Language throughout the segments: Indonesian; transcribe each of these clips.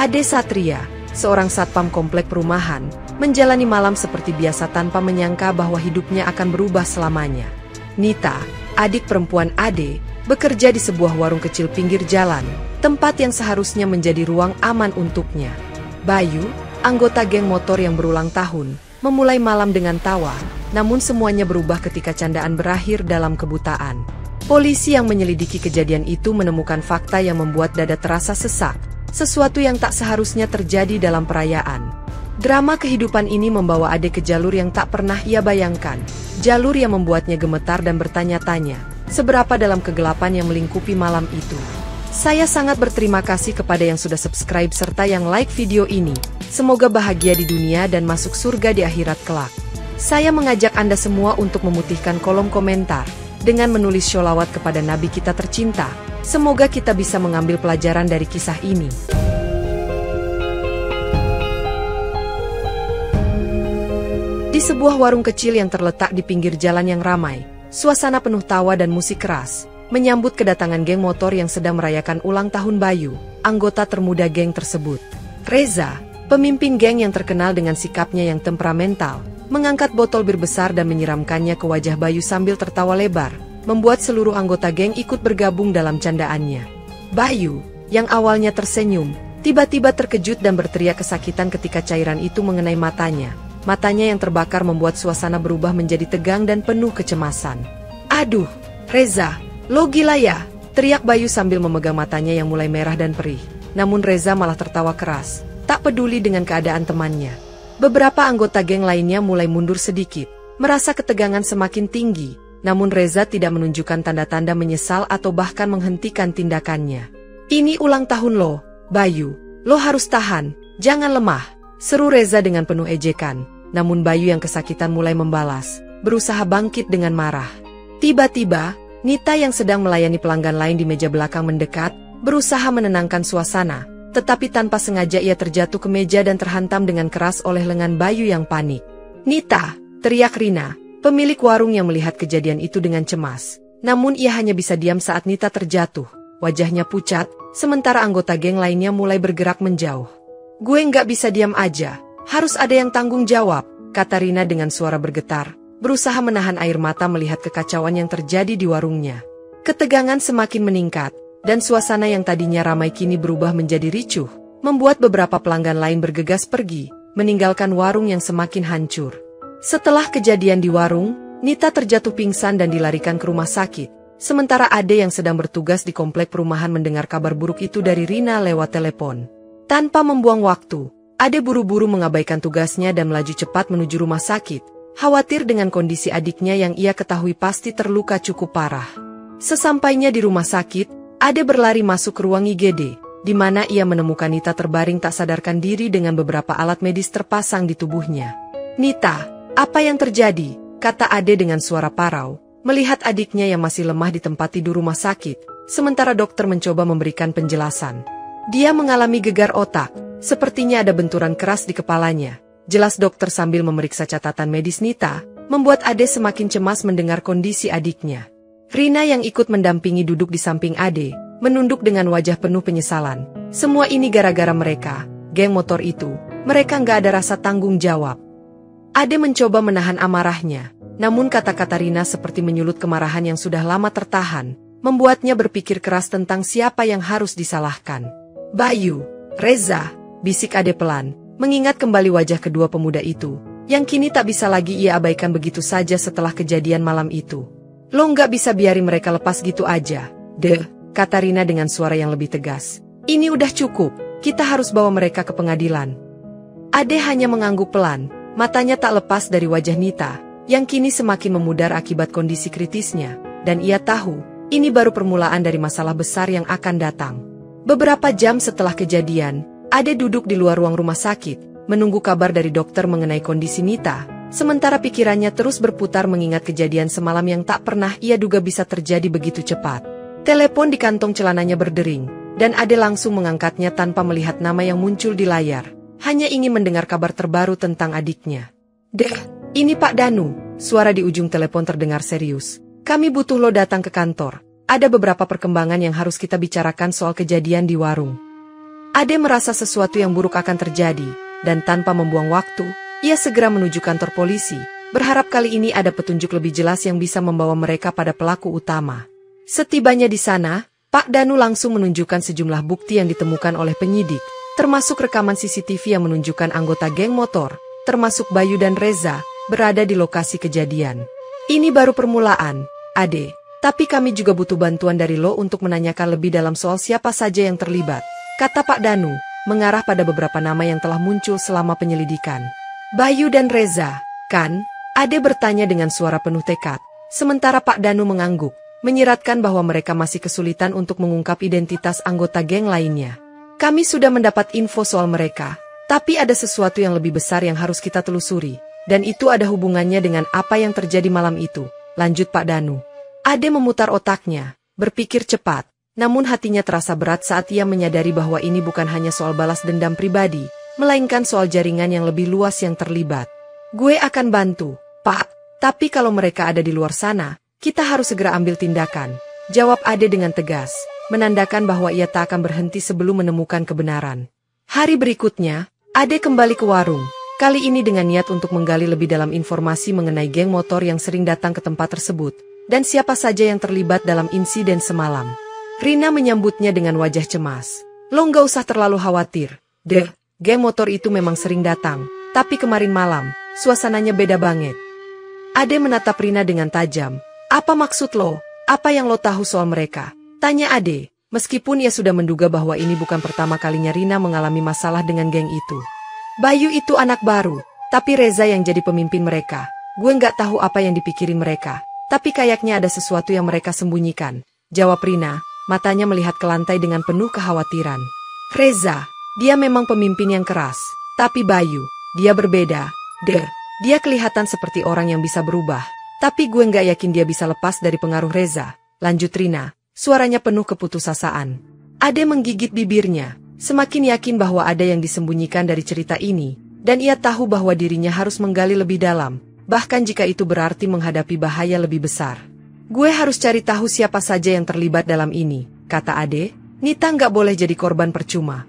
Ade Satria, seorang satpam komplek perumahan, menjalani malam seperti biasa tanpa menyangka bahwa hidupnya akan berubah selamanya. Nita, adik perempuan Ade, bekerja di sebuah warung kecil pinggir jalan, tempat yang seharusnya menjadi ruang aman untuknya. Bayu, anggota geng motor yang berulang tahun, memulai malam dengan tawa, namun semuanya berubah ketika candaan berakhir dalam kebutaan. Polisi yang menyelidiki kejadian itu menemukan fakta yang membuat dada terasa sesak, sesuatu yang tak seharusnya terjadi dalam perayaan. Drama kehidupan ini membawa Ade ke jalur yang tak pernah ia bayangkan, jalur yang membuatnya gemetar dan bertanya-tanya, seberapa dalam kegelapan yang melingkupi malam itu. Saya sangat berterima kasih kepada yang sudah subscribe serta yang like video ini. Semoga bahagia di dunia dan masuk surga di akhirat kelak. Saya mengajak Anda semua untuk memutihkan kolom komentar dengan menulis sholawat kepada Nabi kita tercinta. Semoga kita bisa mengambil pelajaran dari kisah ini. Di sebuah warung kecil yang terletak di pinggir jalan yang ramai, suasana penuh tawa dan musik keras menyambut kedatangan geng motor yang sedang merayakan ulang tahun Bayu, anggota termuda geng tersebut. Reza, pemimpin geng yang terkenal dengan sikapnya yang temperamental, mengangkat botol bir besar dan menyiramkannya ke wajah Bayu sambil tertawa lebar, membuat seluruh anggota geng ikut bergabung dalam candaannya. Bayu, yang awalnya tersenyum, tiba-tiba terkejut dan berteriak kesakitan ketika cairan itu mengenai matanya. Matanya yang terbakar membuat suasana berubah menjadi tegang dan penuh kecemasan. "Aduh, Reza, lo gila ya?" teriak Bayu sambil memegang matanya yang mulai merah dan perih. Namun Reza malah tertawa keras, tak peduli dengan keadaan temannya. Beberapa anggota geng lainnya mulai mundur sedikit, merasa ketegangan semakin tinggi, namun Reza tidak menunjukkan tanda-tanda menyesal atau bahkan menghentikan tindakannya. "Ini ulang tahun lo, Bayu, lo harus tahan, jangan lemah," seru Reza dengan penuh ejekan. Namun Bayu yang kesakitan mulai membalas, berusaha bangkit dengan marah. Tiba-tiba, Nita yang sedang melayani pelanggan lain di meja belakang mendekat, berusaha menenangkan suasana, tetapi tanpa sengaja ia terjatuh ke meja dan terhantam dengan keras oleh lengan Bayu yang panik. "Nita!" teriak Rina, pemilik warung yang melihat kejadian itu dengan cemas. Namun ia hanya bisa diam saat Nita terjatuh. Wajahnya pucat, sementara anggota geng lainnya mulai bergerak menjauh. "Gue nggak bisa diam aja, harus ada yang tanggung jawab," kata Rina dengan suara bergetar, berusaha menahan air mata melihat kekacauan yang terjadi di warungnya. Ketegangan semakin meningkat, dan suasana yang tadinya ramai kini berubah menjadi ricuh, membuat beberapa pelanggan lain bergegas pergi, meninggalkan warung yang semakin hancur. Setelah kejadian di warung, Nita terjatuh pingsan dan dilarikan ke rumah sakit, sementara Ade yang sedang bertugas di komplek perumahan mendengar kabar buruk itu dari Rina lewat telepon. Tanpa membuang waktu, Ade buru-buru mengabaikan tugasnya dan melaju cepat menuju rumah sakit, khawatir dengan kondisi adiknya yang ia ketahui pasti terluka cukup parah. Sesampainya di rumah sakit, Ade berlari masuk ke ruang IGD, di mana ia menemukan Nita terbaring tak sadarkan diri dengan beberapa alat medis terpasang di tubuhnya. "Nita, apa yang terjadi?" kata Ade dengan suara parau, melihat adiknya yang masih lemah di tempat tidur rumah sakit, sementara dokter mencoba memberikan penjelasan. Dia mengalami gegar otak, sepertinya ada benturan keras di kepalanya. Jelas dokter sambil memeriksa catatan medis Nita, membuat Ade semakin cemas mendengar kondisi adiknya. Rina yang ikut mendampingi duduk di samping Ade, menunduk dengan wajah penuh penyesalan. Semua ini gara-gara mereka, geng motor itu. Mereka nggak ada rasa tanggung jawab. Ade mencoba menahan amarahnya, namun kata-kata Rina seperti menyulut kemarahan yang sudah lama tertahan, membuatnya berpikir keras tentang siapa yang harus disalahkan. "Bayu, Reza," bisik Ade pelan, mengingat kembali wajah kedua pemuda itu, yang kini tak bisa lagi ia abaikan begitu saja setelah kejadian malam itu. "Lo nggak bisa biarin mereka lepas gitu aja, deh," kata Rina dengan suara yang lebih tegas. "Ini udah cukup, kita harus bawa mereka ke pengadilan." Ade hanya mengangguk pelan, matanya tak lepas dari wajah Nita, yang kini semakin memudar akibat kondisi kritisnya, dan ia tahu, ini baru permulaan dari masalah besar yang akan datang. Beberapa jam setelah kejadian, Ade duduk di luar ruang rumah sakit, menunggu kabar dari dokter mengenai kondisi Nita, sementara pikirannya terus berputar mengingat kejadian semalam yang tak pernah ia duga bisa terjadi begitu cepat. Telepon di kantong celananya berdering, dan Ade langsung mengangkatnya tanpa melihat nama yang muncul di layar, hanya ingin mendengar kabar terbaru tentang adiknya. "Deh, ini Pak Danu," suara di ujung telepon terdengar serius. "Kami butuh lo datang ke kantor. Ada beberapa perkembangan yang harus kita bicarakan soal kejadian di warung." Ade merasa sesuatu yang buruk akan terjadi, dan tanpa membuang waktu, ia segera menuju kantor polisi, berharap kali ini ada petunjuk lebih jelas yang bisa membawa mereka pada pelaku utama. Setibanya di sana, Pak Danu langsung menunjukkan sejumlah bukti yang ditemukan oleh penyidik, termasuk rekaman CCTV yang menunjukkan anggota geng motor, termasuk Bayu dan Reza, berada di lokasi kejadian. Ini baru permulaan, Ade, tapi kami juga butuh bantuan dari lo untuk menanyakan lebih dalam soal siapa saja yang terlibat, kata Pak Danu, mengarah pada beberapa nama yang telah muncul selama penyelidikan. Bayu dan Reza, kan? Ade bertanya dengan suara penuh tekad, sementara Pak Danu mengangguk, menyiratkan bahwa mereka masih kesulitan untuk mengungkap identitas anggota geng lainnya. Kami sudah mendapat info soal mereka, tapi ada sesuatu yang lebih besar yang harus kita telusuri, dan itu ada hubungannya dengan apa yang terjadi malam itu, lanjut Pak Danu. Ade memutar otaknya, berpikir cepat, namun hatinya terasa berat saat ia menyadari bahwa ini bukan hanya soal balas dendam pribadi, melainkan soal jaringan yang lebih luas yang terlibat. Gue akan bantu, Pak, tapi kalau mereka ada di luar sana, kita harus segera ambil tindakan, jawab Ade dengan tegas, menandakan bahwa ia tak akan berhenti sebelum menemukan kebenaran. Hari berikutnya, Ade kembali ke warung, kali ini dengan niat untuk menggali lebih dalam informasi mengenai geng motor yang sering datang ke tempat tersebut, dan siapa saja yang terlibat dalam insiden semalam. Rina menyambutnya dengan wajah cemas. Lo nggak usah terlalu khawatir, deh, geng motor itu memang sering datang, tapi kemarin malam, suasananya beda banget. Ade menatap Rina dengan tajam. Apa maksud lo? Apa yang lo tahu soal mereka? Tanya Ade, meskipun ia sudah menduga bahwa ini bukan pertama kalinya Rina mengalami masalah dengan geng itu. Bayu itu anak baru, tapi Reza yang jadi pemimpin mereka. Gue nggak tahu apa yang dipikirin mereka, tapi kayaknya ada sesuatu yang mereka sembunyikan, jawab Rina, matanya melihat ke lantai dengan penuh kekhawatiran. Reza, dia memang pemimpin yang keras, tapi Bayu, dia berbeda. Dia kelihatan seperti orang yang bisa berubah, tapi gue nggak yakin dia bisa lepas dari pengaruh Reza, lanjut Rina, suaranya penuh keputusasaan. Ade menggigit bibirnya, semakin yakin bahwa ada yang disembunyikan dari cerita ini, dan ia tahu bahwa dirinya harus menggali lebih dalam, bahkan jika itu berarti menghadapi bahaya lebih besar. Gue harus cari tahu siapa saja yang terlibat dalam ini, kata Ade. Nita nggak boleh jadi korban percuma.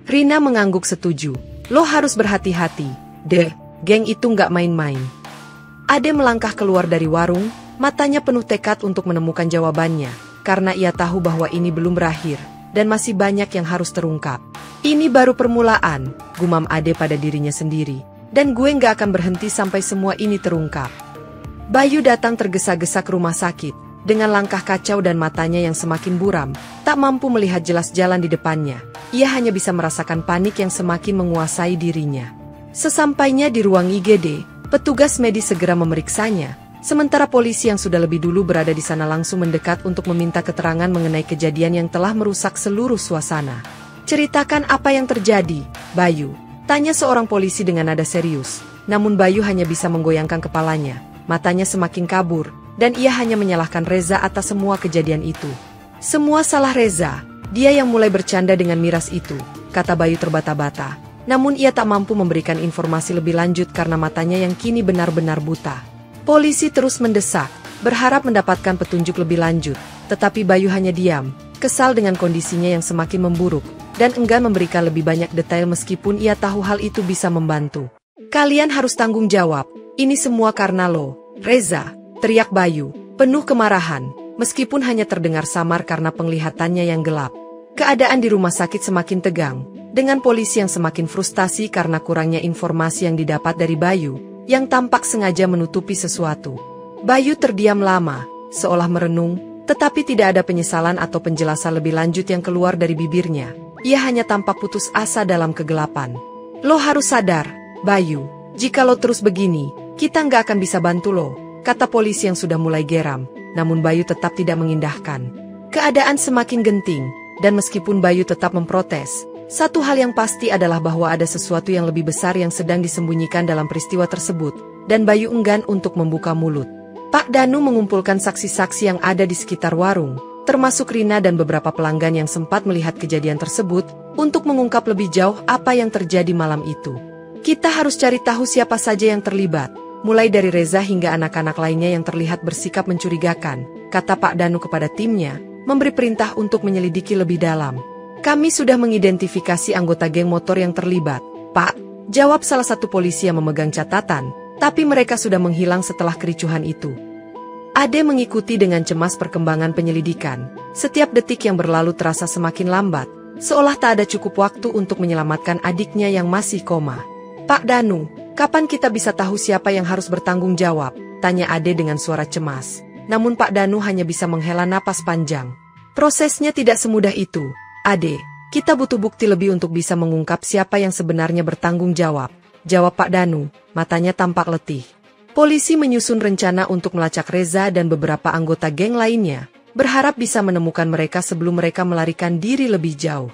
Rina mengangguk setuju. Lo harus berhati-hati, geng itu nggak main-main. Ade melangkah keluar dari warung, matanya penuh tekad untuk menemukan jawabannya, karena ia tahu bahwa ini belum berakhir, dan masih banyak yang harus terungkap. Ini baru permulaan, gumam Ade pada dirinya sendiri, dan gue nggak akan berhenti sampai semua ini terungkap. Bayu datang tergesa-gesa ke rumah sakit, dengan langkah kacau dan matanya yang semakin buram, tak mampu melihat jelas jalan di depannya. Ia hanya bisa merasakan panik yang semakin menguasai dirinya. Sesampainya di ruang IGD, petugas medis segera memeriksanya, sementara polisi yang sudah lebih dulu berada di sana langsung mendekat untuk meminta keterangan mengenai kejadian yang telah merusak seluruh suasana. Ceritakan apa yang terjadi, Bayu, tanya seorang polisi dengan nada serius, namun Bayu hanya bisa menggoyangkan kepalanya, matanya semakin kabur, dan ia hanya menyalahkan Reza atas semua kejadian itu. Semua salah Reza, dia yang mulai bercanda dengan miras itu, kata Bayu terbata-bata. Namun ia tak mampu memberikan informasi lebih lanjut karena matanya yang kini benar-benar buta. Polisi terus mendesak, berharap mendapatkan petunjuk lebih lanjut, tetapi Bayu hanya diam, kesal dengan kondisinya yang semakin memburuk, dan enggan memberikan lebih banyak detail meskipun ia tahu hal itu bisa membantu. Kalian harus tanggung jawab, ini semua karena lo, Reza, teriak Bayu, penuh kemarahan, meskipun hanya terdengar samar karena penglihatannya yang gelap. Keadaan di rumah sakit semakin tegang, dengan polisi yang semakin frustasi karena kurangnya informasi yang didapat dari Bayu, yang tampak sengaja menutupi sesuatu. Bayu terdiam lama, seolah merenung, tetapi tidak ada penyesalan atau penjelasan lebih lanjut yang keluar dari bibirnya. Ia hanya tampak putus asa dalam kegelapan. Lo harus sadar, Bayu, jika lo terus begini, kita nggak akan bisa bantu lo, kata polisi yang sudah mulai geram, namun Bayu tetap tidak mengindahkan. Keadaan semakin genting, dan meskipun Bayu tetap memprotes, satu hal yang pasti adalah bahwa ada sesuatu yang lebih besar yang sedang disembunyikan dalam peristiwa tersebut, dan Bayu enggan untuk membuka mulut. Pak Danu mengumpulkan saksi-saksi yang ada di sekitar warung, termasuk Rina dan beberapa pelanggan yang sempat melihat kejadian tersebut, untuk mengungkap lebih jauh apa yang terjadi malam itu. Kita harus cari tahu siapa saja yang terlibat, mulai dari Reza hingga anak-anak lainnya yang terlihat bersikap mencurigakan, kata Pak Danu kepada timnya, memberi perintah untuk menyelidiki lebih dalam. Kami sudah mengidentifikasi anggota geng motor yang terlibat, Pak, jawab salah satu polisi yang memegang catatan, tapi mereka sudah menghilang setelah kericuhan itu. Ade mengikuti dengan cemas perkembangan penyelidikan. Setiap detik yang berlalu terasa semakin lambat, seolah tak ada cukup waktu untuk menyelamatkan adiknya yang masih koma. Pak Danu, kapan kita bisa tahu siapa yang harus bertanggung jawab? Tanya Ade dengan suara cemas. Namun Pak Danu hanya bisa menghela napas panjang. Prosesnya tidak semudah itu, Ade. Kita butuh bukti lebih untuk bisa mengungkap siapa yang sebenarnya bertanggung jawab. Jawab Pak Danu, matanya tampak letih. Polisi menyusun rencana untuk melacak Reza dan beberapa anggota geng lainnya, berharap bisa menemukan mereka sebelum mereka melarikan diri lebih jauh.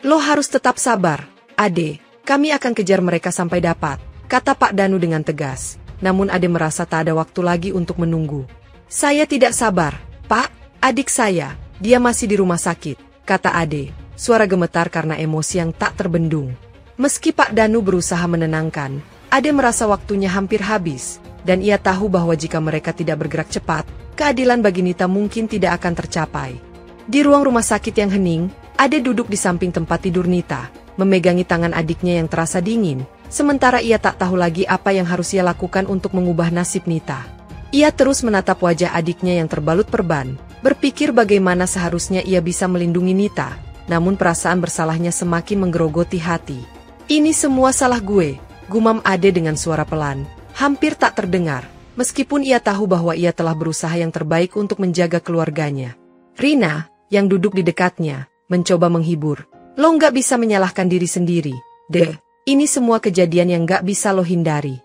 Lo harus tetap sabar, Ade. Kami akan kejar mereka sampai dapat, kata Pak Danu dengan tegas. Namun Ade merasa tak ada waktu lagi untuk menunggu. Saya tidak sabar, Pak, adik saya, dia masih di rumah sakit, kata Ade, suara gemetar karena emosi yang tak terbendung. Meski Pak Danu berusaha menenangkan, Ade merasa waktunya hampir habis, dan ia tahu bahwa jika mereka tidak bergerak cepat, keadilan bagi Nita mungkin tidak akan tercapai. Di ruang rumah sakit yang hening, Ade duduk di samping tempat tidur Nita, memegangi tangan adiknya yang terasa dingin, sementara ia tak tahu lagi apa yang harus ia lakukan untuk mengubah nasib Nita. Ia terus menatap wajah adiknya yang terbalut perban, berpikir bagaimana seharusnya ia bisa melindungi Nita, namun perasaan bersalahnya semakin menggerogoti hati. Ini semua salah gue, gumam Ade dengan suara pelan, hampir tak terdengar, meskipun ia tahu bahwa ia telah berusaha yang terbaik untuk menjaga keluarganya. Rina, yang duduk di dekatnya, mencoba menghibur. Lo nggak bisa menyalahkan diri sendiri, deh. Ini semua kejadian yang nggak bisa lo hindari.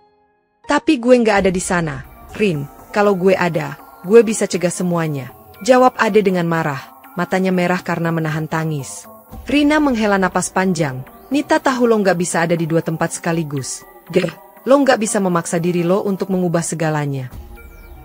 Tapi gue nggak ada di sana, Rin. Kalau gue ada, gue bisa cegah semuanya. Jawab Ade dengan marah, matanya merah karena menahan tangis. Rina menghela napas panjang. Nita tahu lo nggak bisa ada di dua tempat sekaligus. Deh, lo nggak bisa memaksa diri lo untuk mengubah segalanya.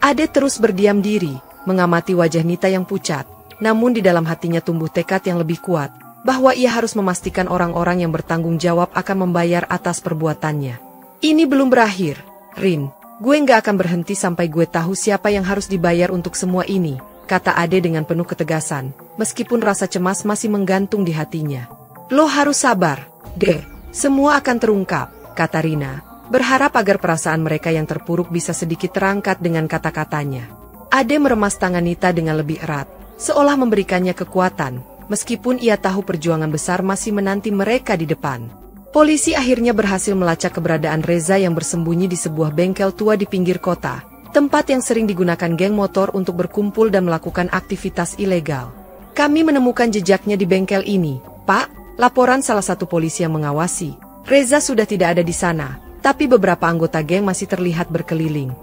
Ade terus berdiam diri, mengamati wajah Nita yang pucat. Namun di dalam hatinya tumbuh tekad yang lebih kuat, bahwa ia harus memastikan orang-orang yang bertanggung jawab akan membayar atas perbuatannya. Ini belum berakhir, Rin. Gue nggak akan berhenti sampai gue tahu siapa yang harus dibayar untuk semua ini, kata Ade dengan penuh ketegasan, meskipun rasa cemas masih menggantung di hatinya. Lo harus sabar, deh. Semua akan terungkap, kata Rina, berharap agar perasaan mereka yang terpuruk bisa sedikit terangkat dengan kata-katanya. Ade meremas tangan Nita dengan lebih erat, seolah memberikannya kekuatan, meskipun ia tahu perjuangan besar masih menanti mereka di depan. Polisi akhirnya berhasil melacak keberadaan Reza yang bersembunyi di sebuah bengkel tua di pinggir kota, tempat yang sering digunakan geng motor untuk berkumpul dan melakukan aktivitas ilegal. Kami menemukan jejaknya di bengkel ini, Pak, laporan salah satu polisi yang mengawasi. Reza sudah tidak ada di sana, tapi beberapa anggota geng masih terlihat berkeliling.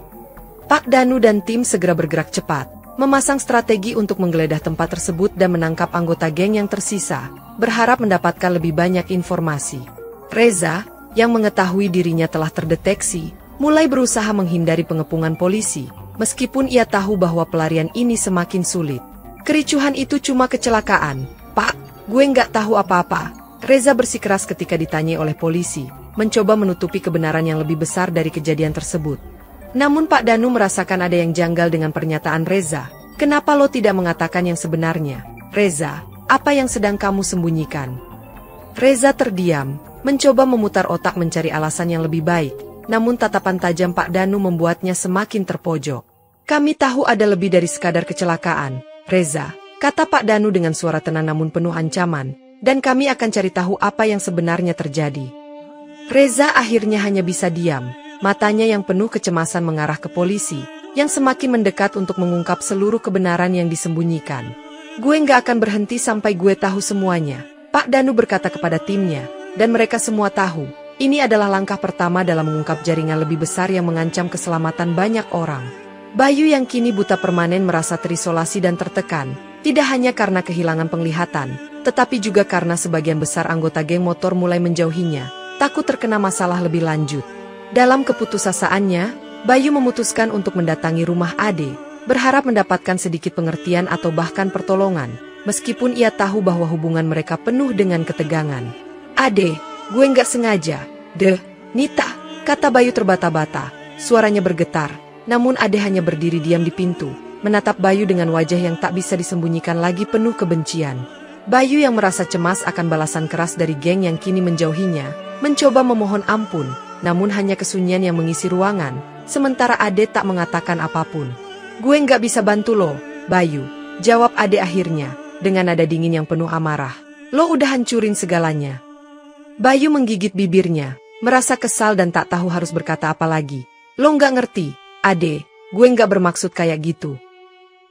Pak Danu dan tim segera bergerak cepat, memasang strategi untuk menggeledah tempat tersebut dan menangkap anggota geng yang tersisa, berharap mendapatkan lebih banyak informasi. Reza, yang mengetahui dirinya telah terdeteksi, mulai berusaha menghindari pengepungan polisi, meskipun ia tahu bahwa pelarian ini semakin sulit. Kericuhan itu cuma kecelakaan, Pak, gue nggak tahu apa-apa. Reza bersikeras ketika ditanyai oleh polisi, mencoba menutupi kebenaran yang lebih besar dari kejadian tersebut. Namun Pak Danu merasakan ada yang janggal dengan pernyataan Reza. Kenapa lo tidak mengatakan yang sebenarnya? Reza, apa yang sedang kamu sembunyikan? Reza terdiam, mencoba memutar otak mencari alasan yang lebih baik, namun tatapan tajam Pak Danu membuatnya semakin terpojok. Kami tahu ada lebih dari sekadar kecelakaan, Reza, kata Pak Danu dengan suara tenang namun penuh ancaman, dan kami akan cari tahu apa yang sebenarnya terjadi. Reza akhirnya hanya bisa diam, matanya yang penuh kecemasan mengarah ke polisi, yang semakin mendekat untuk mengungkap seluruh kebenaran yang disembunyikan. Gue nggak akan berhenti sampai gue tahu semuanya, Pak Danu berkata kepada timnya. Dan mereka semua tahu, ini adalah langkah pertama dalam mengungkap jaringan lebih besar yang mengancam keselamatan banyak orang. Bayu yang kini buta permanen merasa terisolasi dan tertekan, tidak hanya karena kehilangan penglihatan, tetapi juga karena sebagian besar anggota geng motor mulai menjauhinya, takut terkena masalah lebih lanjut. Dalam keputusasaannya, Bayu memutuskan untuk mendatangi rumah Ade, berharap mendapatkan sedikit pengertian atau bahkan pertolongan, meskipun ia tahu bahwa hubungan mereka penuh dengan ketegangan. Ade, gue nggak sengaja. Deh, Nita, kata Bayu terbata-bata, suaranya bergetar, namun Ade hanya berdiri diam di pintu, menatap Bayu dengan wajah yang tak bisa disembunyikan lagi penuh kebencian. Bayu yang merasa cemas akan balasan keras dari geng yang kini menjauhinya, mencoba memohon ampun, namun hanya kesunyian yang mengisi ruangan, sementara Ade tak mengatakan apapun. Gue nggak bisa bantu lo, Bayu, jawab Ade akhirnya, dengan nada dingin yang penuh amarah. Lo udah hancurin segalanya. Bayu menggigit bibirnya, merasa kesal dan tak tahu harus berkata apa lagi. Lo nggak ngerti, Ade, gue nggak bermaksud kayak gitu.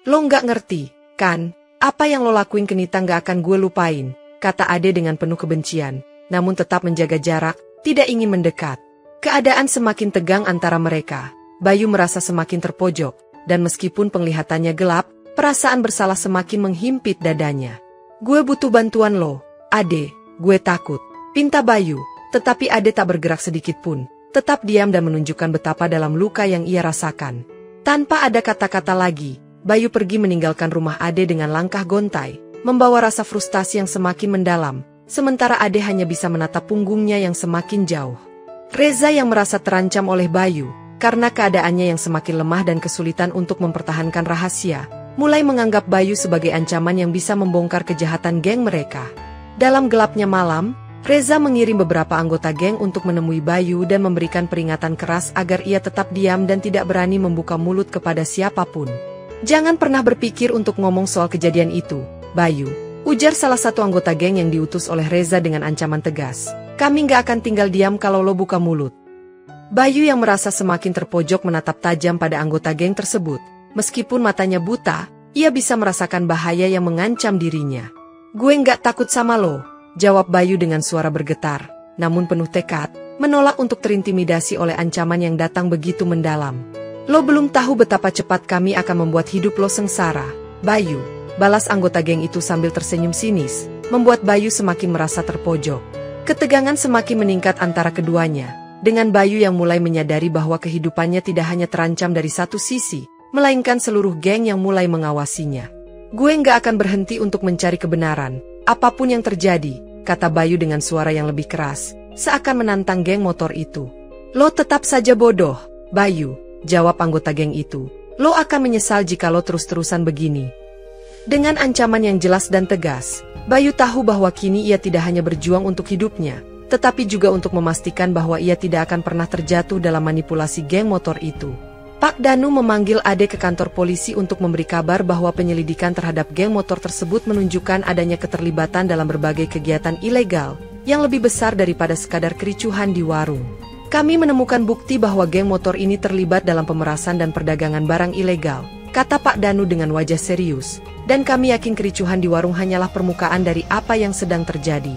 Lo nggak ngerti, kan? Apa yang lo lakuin ke Nita nggak akan gue lupain, kata Ade dengan penuh kebencian, namun tetap menjaga jarak, tidak ingin mendekat. Keadaan semakin tegang antara mereka. Bayu merasa semakin terpojok, dan meskipun penglihatannya gelap, perasaan bersalah semakin menghimpit dadanya. Gue butuh bantuan lo, Ade, gue takut, pinta Bayu, tetapi Ade tak bergerak sedikit pun, tetap diam dan menunjukkan betapa dalam luka yang ia rasakan. Tanpa ada kata-kata lagi, Bayu pergi meninggalkan rumah Ade dengan langkah gontai, membawa rasa frustasi yang semakin mendalam, sementara Ade hanya bisa menatap punggungnya yang semakin jauh. Reza yang merasa terancam oleh Bayu, karena keadaannya yang semakin lemah dan kesulitan untuk mempertahankan rahasia, mulai menganggap Bayu sebagai ancaman yang bisa membongkar kejahatan geng mereka. Dalam gelapnya malam, Reza mengirim beberapa anggota geng untuk menemui Bayu dan memberikan peringatan keras agar ia tetap diam dan tidak berani membuka mulut kepada siapapun. Jangan pernah berpikir untuk ngomong soal kejadian itu, Bayu, ujar salah satu anggota geng yang diutus oleh Reza dengan ancaman tegas. Kami nggak akan tinggal diam kalau lo buka mulut. Bayu yang merasa semakin terpojok menatap tajam pada anggota geng tersebut. Meskipun matanya buta, ia bisa merasakan bahaya yang mengancam dirinya. Gue nggak takut sama lo, jawab Bayu dengan suara bergetar, namun penuh tekad, menolak untuk terintimidasi oleh ancaman yang datang begitu mendalam. Lo belum tahu betapa cepat kami akan membuat hidup lo sengsara, Bayu, balas anggota geng itu sambil tersenyum sinis, membuat Bayu semakin merasa terpojok. Ketegangan semakin meningkat antara keduanya, dengan Bayu yang mulai menyadari bahwa kehidupannya tidak hanya terancam dari satu sisi, melainkan seluruh geng yang mulai mengawasinya. Gue nggak akan berhenti untuk mencari kebenaran, apapun yang terjadi, kata Bayu dengan suara yang lebih keras, seakan menantang geng motor itu. Lo tetap saja bodoh, Bayu, jawab anggota geng itu. Lo akan menyesal jika lo terus-terusan begini. Dengan ancaman yang jelas dan tegas, Bayu tahu bahwa kini ia tidak hanya berjuang untuk hidupnya, tetapi juga untuk memastikan bahwa ia tidak akan pernah terjatuh dalam manipulasi geng motor itu. Pak Danu memanggil Ade ke kantor polisi untuk memberi kabar bahwa penyelidikan terhadap geng motor tersebut menunjukkan adanya keterlibatan dalam berbagai kegiatan ilegal, yang lebih besar daripada sekadar kericuhan di warung. Kami menemukan bukti bahwa geng motor ini terlibat dalam pemerasan dan perdagangan barang ilegal, kata Pak Danu dengan wajah serius, dan kami yakin kericuhan di warung hanyalah permukaan dari apa yang sedang terjadi.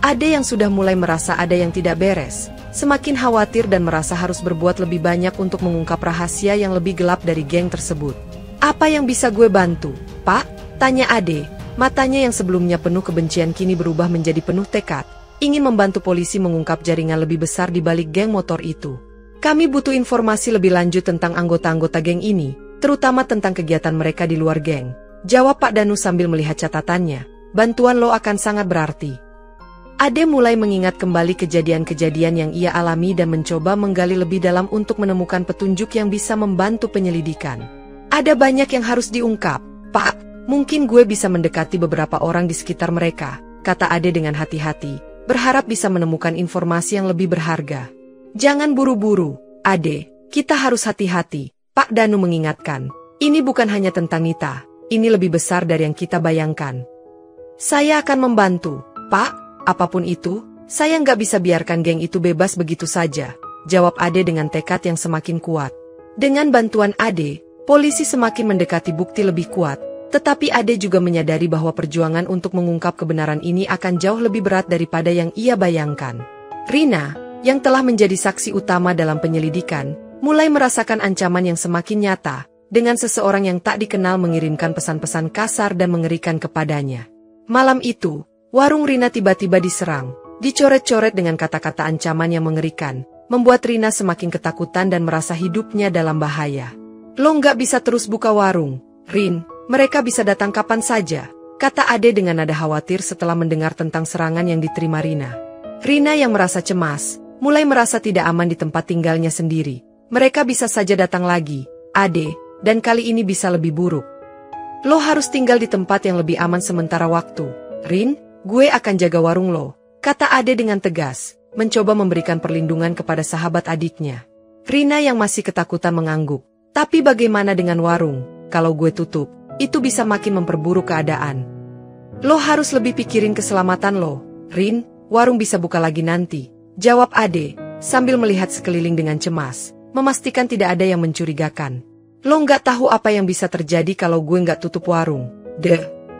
Ade yang sudah mulai merasa ada yang tidak beres, semakin khawatir dan merasa harus berbuat lebih banyak untuk mengungkap rahasia yang lebih gelap dari geng tersebut. Apa yang bisa gue bantu, Pak? Tanya Ade, matanya yang sebelumnya penuh kebencian kini berubah menjadi penuh tekad. Ingin membantu polisi mengungkap jaringan lebih besar di balik geng motor itu. Kami butuh informasi lebih lanjut tentang anggota-anggota geng ini, terutama tentang kegiatan mereka di luar geng, jawab Pak Danu sambil melihat catatannya. Bantuan lo akan sangat berarti. Ade mulai mengingat kembali kejadian-kejadian yang ia alami dan mencoba menggali lebih dalam untuk menemukan petunjuk yang bisa membantu penyelidikan. Ada banyak yang harus diungkap, Pak. Mungkin gue bisa mendekati beberapa orang di sekitar mereka, kata Ade dengan hati-hati, berharap bisa menemukan informasi yang lebih berharga. Jangan buru-buru, Ade, kita harus hati-hati, Pak Danu mengingatkan. Ini bukan hanya tentang Nita, ini lebih besar dari yang kita bayangkan. Saya akan membantu, Pak, apapun itu, saya nggak bisa biarkan geng itu bebas begitu saja, jawab Ade dengan tekad yang semakin kuat. Dengan bantuan Ade, polisi semakin mendekati bukti lebih kuat, tetapi Ade juga menyadari bahwa perjuangan untuk mengungkap kebenaran ini akan jauh lebih berat daripada yang ia bayangkan. Rina, yang telah menjadi saksi utama dalam penyelidikan, mulai merasakan ancaman yang semakin nyata, dengan seseorang yang tak dikenal mengirimkan pesan-pesan kasar dan mengerikan kepadanya. Malam itu, warung Rina tiba-tiba diserang, dicoret-coret dengan kata-kata ancaman yang mengerikan, membuat Rina semakin ketakutan dan merasa hidupnya dalam bahaya. Lo nggak bisa terus buka warung, Rin. Mereka bisa datang kapan saja, kata Ade dengan nada khawatir setelah mendengar tentang serangan yang diterima Rina. Rina yang merasa cemas, mulai merasa tidak aman di tempat tinggalnya sendiri. Mereka bisa saja datang lagi, Ade, dan kali ini bisa lebih buruk. Lo harus tinggal di tempat yang lebih aman sementara waktu, Rin, gue akan jaga warung lo, kata Ade dengan tegas, mencoba memberikan perlindungan kepada sahabat adiknya. Rina yang masih ketakutan mengangguk. Tapi bagaimana dengan warung? Kalau gue tutup, itu bisa makin memperburuk keadaan. Lo harus lebih pikirin keselamatan lo. Rin, warung bisa buka lagi nanti, jawab Ade, sambil melihat sekeliling dengan cemas, memastikan tidak ada yang mencurigakan. Lo nggak tahu apa yang bisa terjadi kalau gue nggak tutup warung.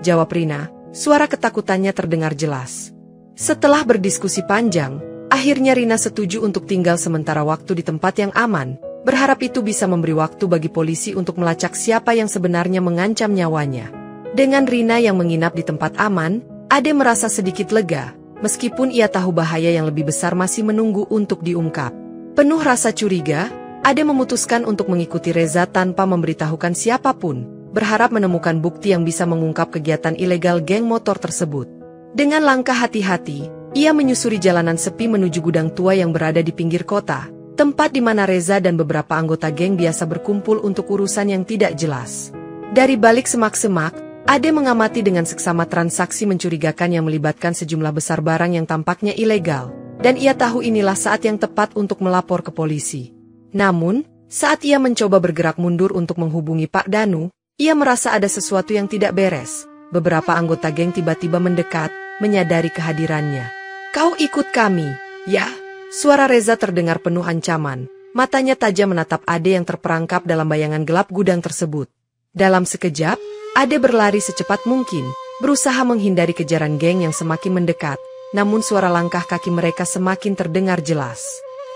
Jawab Rina, suara ketakutannya terdengar jelas. Setelah berdiskusi panjang, akhirnya Rina setuju untuk tinggal sementara waktu di tempat yang aman, berharap itu bisa memberi waktu bagi polisi untuk melacak siapa yang sebenarnya mengancam nyawanya. Dengan Rina yang menginap di tempat aman, Ade merasa sedikit lega, meskipun ia tahu bahaya yang lebih besar masih menunggu untuk diungkap. Penuh rasa curiga, Ade memutuskan untuk mengikuti Reza tanpa memberitahukan siapapun, berharap menemukan bukti yang bisa mengungkap kegiatan ilegal geng motor tersebut. Dengan langkah hati-hati, ia menyusuri jalanan sepi menuju gudang tua yang berada di pinggir kota, tempat di mana Reza dan beberapa anggota geng biasa berkumpul untuk urusan yang tidak jelas. Dari balik semak-semak, Ade mengamati dengan seksama transaksi mencurigakan yang melibatkan sejumlah besar barang yang tampaknya ilegal, dan ia tahu inilah saat yang tepat untuk melapor ke polisi. Namun, saat ia mencoba bergerak mundur untuk menghubungi Pak Danu, ia merasa ada sesuatu yang tidak beres. Beberapa anggota geng tiba-tiba mendekat, menyadari kehadirannya. Kau ikut kami, ya? Suara Reza terdengar penuh ancaman. Matanya tajam menatap Ade yang terperangkap dalam bayangan gelap gudang tersebut. Dalam sekejap, Ade berlari secepat mungkin, berusaha menghindari kejaran geng yang semakin mendekat, namun suara langkah kaki mereka semakin terdengar jelas.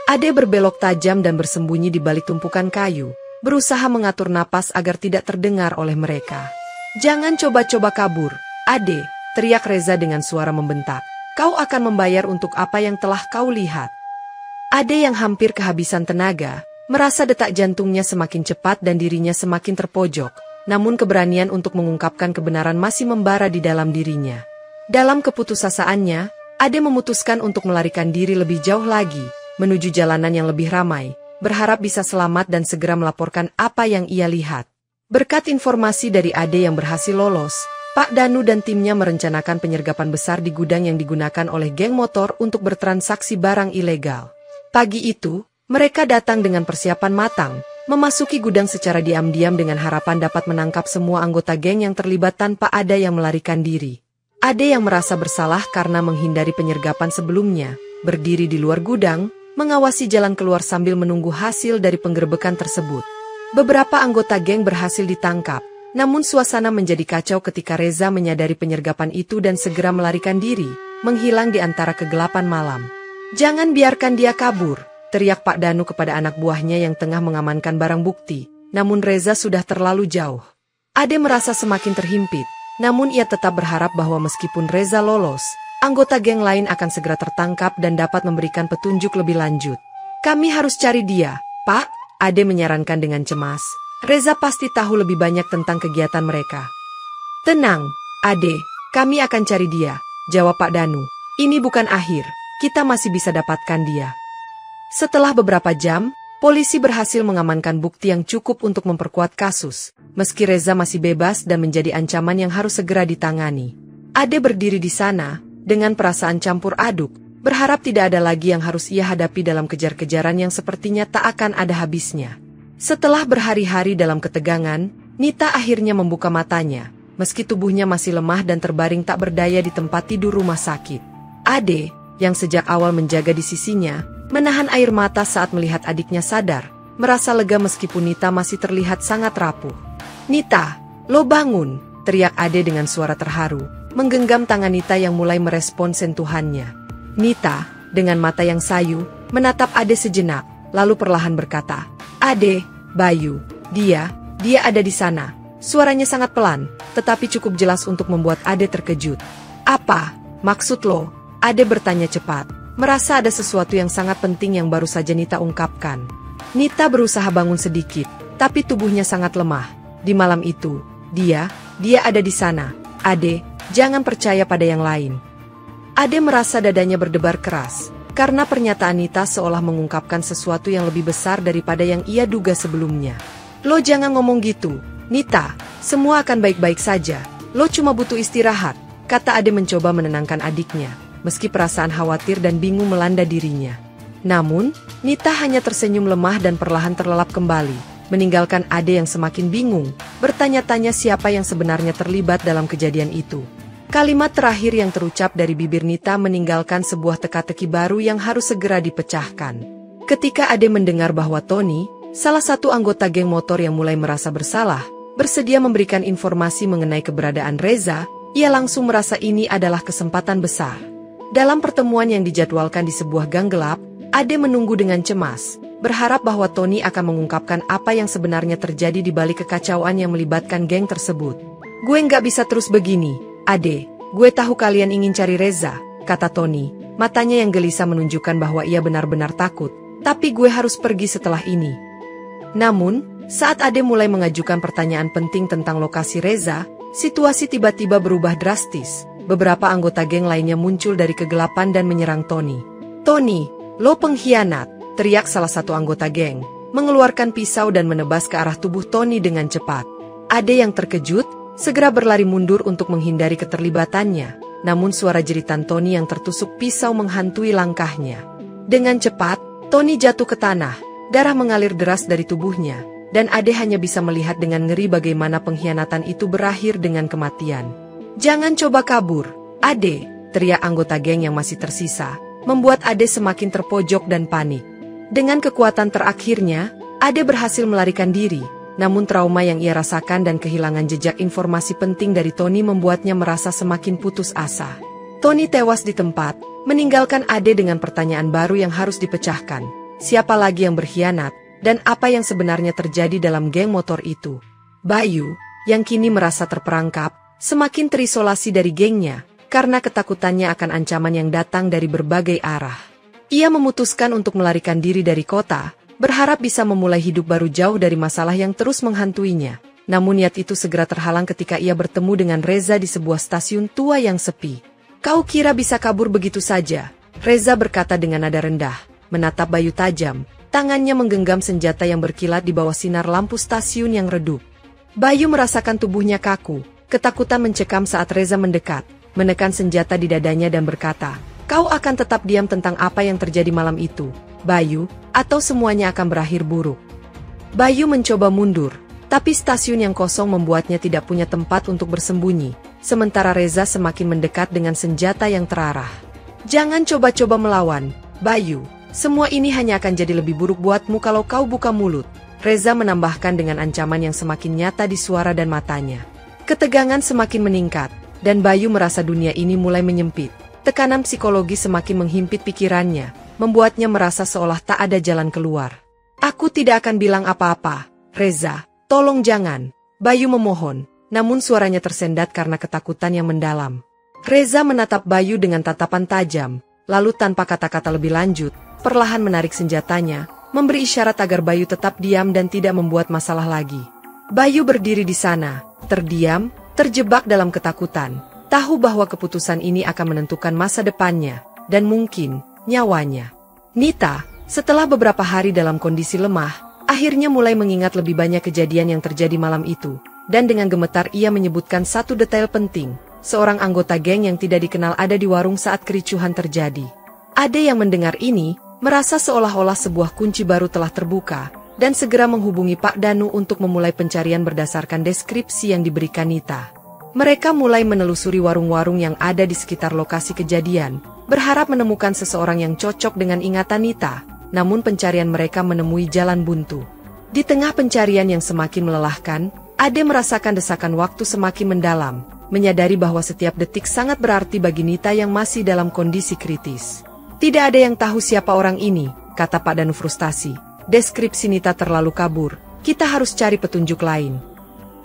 Ade berbelok tajam dan bersembunyi di balik tumpukan kayu, berusaha mengatur napas agar tidak terdengar oleh mereka. Jangan coba-coba kabur, Ade, teriak Reza dengan suara membentak. Kau akan membayar untuk apa yang telah kau lihat. Ade yang hampir kehabisan tenaga, merasa detak jantungnya semakin cepat dan dirinya semakin terpojok, namun keberanian untuk mengungkapkan kebenaran masih membara di dalam dirinya. Dalam keputusasaannya, Ade memutuskan untuk melarikan diri lebih jauh lagi, menuju jalanan yang lebih ramai, berharap bisa selamat dan segera melaporkan apa yang ia lihat. Berkat informasi dari Ade yang berhasil lolos, Pak Danu dan timnya merencanakan penyergapan besar di gudang yang digunakan oleh geng motor untuk bertransaksi barang ilegal. Pagi itu, mereka datang dengan persiapan matang, memasuki gudang secara diam-diam dengan harapan dapat menangkap semua anggota geng yang terlibat tanpa ada yang melarikan diri. Ade yang merasa bersalah karena menghindari penyergapan sebelumnya, berdiri di luar gudang, mengawasi jalan keluar sambil menunggu hasil dari penggerebekan tersebut. Beberapa anggota geng berhasil ditangkap, namun suasana menjadi kacau ketika Reza menyadari penyergapan itu dan segera melarikan diri, menghilang di antara kegelapan malam. Jangan biarkan dia kabur, teriak Pak Danu kepada anak buahnya yang tengah mengamankan barang bukti, namun Reza sudah terlalu jauh. Ade merasa semakin terhimpit, namun ia tetap berharap bahwa meskipun Reza lolos, anggota geng lain akan segera tertangkap dan dapat memberikan petunjuk lebih lanjut. Kami harus cari dia, Pak, Ade menyarankan dengan cemas. Reza pasti tahu lebih banyak tentang kegiatan mereka. Tenang, Ade, kami akan cari dia, jawab Pak Danu. Ini bukan akhir, kita masih bisa dapatkan dia. Setelah beberapa jam, polisi berhasil mengamankan bukti yang cukup untuk memperkuat kasus, meski Reza masih bebas dan menjadi ancaman yang harus segera ditangani. Ade berdiri di sana, dengan perasaan campur aduk, berharap tidak ada lagi yang harus ia hadapi dalam kejar-kejaran yang sepertinya tak akan ada habisnya. Setelah berhari-hari dalam ketegangan, Nita akhirnya membuka matanya, meski tubuhnya masih lemah dan terbaring tak berdaya di tempat tidur rumah sakit. Ade, yang sejak awal menjaga di sisinya, menahan air mata saat melihat adiknya sadar, merasa lega meskipun Nita masih terlihat sangat rapuh. Nita, lo bangun, teriak Ade dengan suara terharu, menggenggam tangan Nita yang mulai merespon sentuhannya. Nita, dengan mata yang sayu, menatap Ade sejenak, lalu perlahan berkata, Ade, Bayu, dia ada di sana. Suaranya sangat pelan, tetapi cukup jelas untuk membuat Ade terkejut. Apa maksud lo? Ade bertanya cepat, merasa ada sesuatu yang sangat penting yang baru saja Nita ungkapkan. Nita berusaha bangun sedikit, tapi tubuhnya sangat lemah. Di malam itu, dia ada di sana. Ade, jangan percaya pada yang lain. Ade merasa dadanya berdebar keras, karena pernyataan Nita seolah mengungkapkan sesuatu yang lebih besar daripada yang ia duga sebelumnya. Lo jangan ngomong gitu, Nita, semua akan baik-baik saja. Lo cuma butuh istirahat, kata Ade mencoba menenangkan adiknya, meski perasaan khawatir dan bingung melanda dirinya. Namun, Nita hanya tersenyum lemah dan perlahan terlelap kembali, meninggalkan Ade yang semakin bingung, bertanya-tanya siapa yang sebenarnya terlibat dalam kejadian itu. Kalimat terakhir yang terucap dari bibir Nita meninggalkan sebuah teka-teki baru yang harus segera dipecahkan. Ketika Ade mendengar bahwa Tony, salah satu anggota geng motor yang mulai merasa bersalah, bersedia memberikan informasi mengenai keberadaan Reza, ia langsung merasa ini adalah kesempatan besar. Dalam pertemuan yang dijadwalkan di sebuah gang gelap, Ade menunggu dengan cemas, berharap bahwa Tony akan mengungkapkan apa yang sebenarnya terjadi di balik kekacauan yang melibatkan geng tersebut. Gue nggak bisa terus begini, Ade. Gue tahu kalian ingin cari Reza, kata Tony. Matanya yang gelisah menunjukkan bahwa ia benar-benar takut, tapi gue harus pergi setelah ini. Namun, saat Ade mulai mengajukan pertanyaan penting tentang lokasi Reza, situasi tiba-tiba berubah drastis. Beberapa anggota geng lainnya muncul dari kegelapan dan menyerang Tony. "Tony, lo pengkhianat!" teriak salah satu anggota geng, mengeluarkan pisau dan menebas ke arah tubuh Tony dengan cepat. Ade yang terkejut, segera berlari mundur untuk menghindari keterlibatannya, namun suara jeritan Tony yang tertusuk pisau menghantui langkahnya. Dengan cepat, Tony jatuh ke tanah, darah mengalir deras dari tubuhnya, dan Ade hanya bisa melihat dengan ngeri bagaimana pengkhianatan itu berakhir dengan kematian. "Jangan coba kabur, Ade!" teriak anggota geng yang masih tersisa, membuat Ade semakin terpojok dan panik. Dengan kekuatan terakhirnya, Ade berhasil melarikan diri, namun trauma yang ia rasakan dan kehilangan jejak informasi penting dari Tony membuatnya merasa semakin putus asa. Tony tewas di tempat, meninggalkan Ade dengan pertanyaan baru yang harus dipecahkan. Siapa lagi yang berkhianat, dan apa yang sebenarnya terjadi dalam geng motor itu? Bayu, yang kini merasa terperangkap, semakin terisolasi dari gengnya, karena ketakutannya akan ancaman yang datang dari berbagai arah. Ia memutuskan untuk melarikan diri dari kota, berharap bisa memulai hidup baru jauh dari masalah yang terus menghantuinya. Namun niat itu segera terhalang ketika ia bertemu dengan Reza di sebuah stasiun tua yang sepi. "Kau kira bisa kabur begitu saja?" Reza berkata dengan nada rendah, menatap Bayu tajam. Tangannya menggenggam senjata yang berkilat di bawah sinar lampu stasiun yang redup. Bayu merasakan tubuhnya kaku, ketakutan mencekam saat Reza mendekat, menekan senjata di dadanya dan berkata, "Kau akan tetap diam tentang apa yang terjadi malam itu, Bayu, atau semuanya akan berakhir buruk." Bayu mencoba mundur, tapi stasiun yang kosong membuatnya tidak punya tempat untuk bersembunyi, sementara Reza semakin mendekat dengan senjata yang terarah. "Jangan coba-coba melawan, Bayu. Semua ini hanya akan jadi lebih buruk buatmu kalau kau buka mulut," Reza menambahkan dengan ancaman yang semakin nyata di suara dan matanya. Ketegangan semakin meningkat, dan Bayu merasa dunia ini mulai menyempit. Tekanan psikologi semakin menghimpit pikirannya, membuatnya merasa seolah tak ada jalan keluar. "Aku tidak akan bilang apa-apa, Reza, tolong jangan," Bayu memohon, namun suaranya tersendat karena ketakutan yang mendalam. Reza menatap Bayu dengan tatapan tajam, lalu tanpa kata-kata lebih lanjut, perlahan menarik senjatanya, memberi isyarat agar Bayu tetap diam dan tidak membuat masalah lagi. Bayu berdiri di sana, terdiam, terjebak dalam ketakutan, tahu bahwa keputusan ini akan menentukan masa depannya, dan mungkin, nyawanya. Nita, setelah beberapa hari dalam kondisi lemah, akhirnya mulai mengingat lebih banyak kejadian yang terjadi malam itu, dan dengan gemetar ia menyebutkan satu detail penting, seorang anggota geng yang tidak dikenal ada di warung saat kericuhan terjadi. Ade yang mendengar ini, merasa seolah-olah sebuah kunci baru telah terbuka, dan segera menghubungi Pak Danu untuk memulai pencarian berdasarkan deskripsi yang diberikan Nita. Mereka mulai menelusuri warung-warung yang ada di sekitar lokasi kejadian, berharap menemukan seseorang yang cocok dengan ingatan Nita, namun pencarian mereka menemui jalan buntu. Di tengah pencarian yang semakin melelahkan, Ade merasakan desakan waktu semakin mendalam, menyadari bahwa setiap detik sangat berarti bagi Nita yang masih dalam kondisi kritis. "Tidak ada yang tahu siapa orang ini," kata Pak Danu frustasi. "Deskripsi Nita terlalu kabur, kita harus cari petunjuk lain."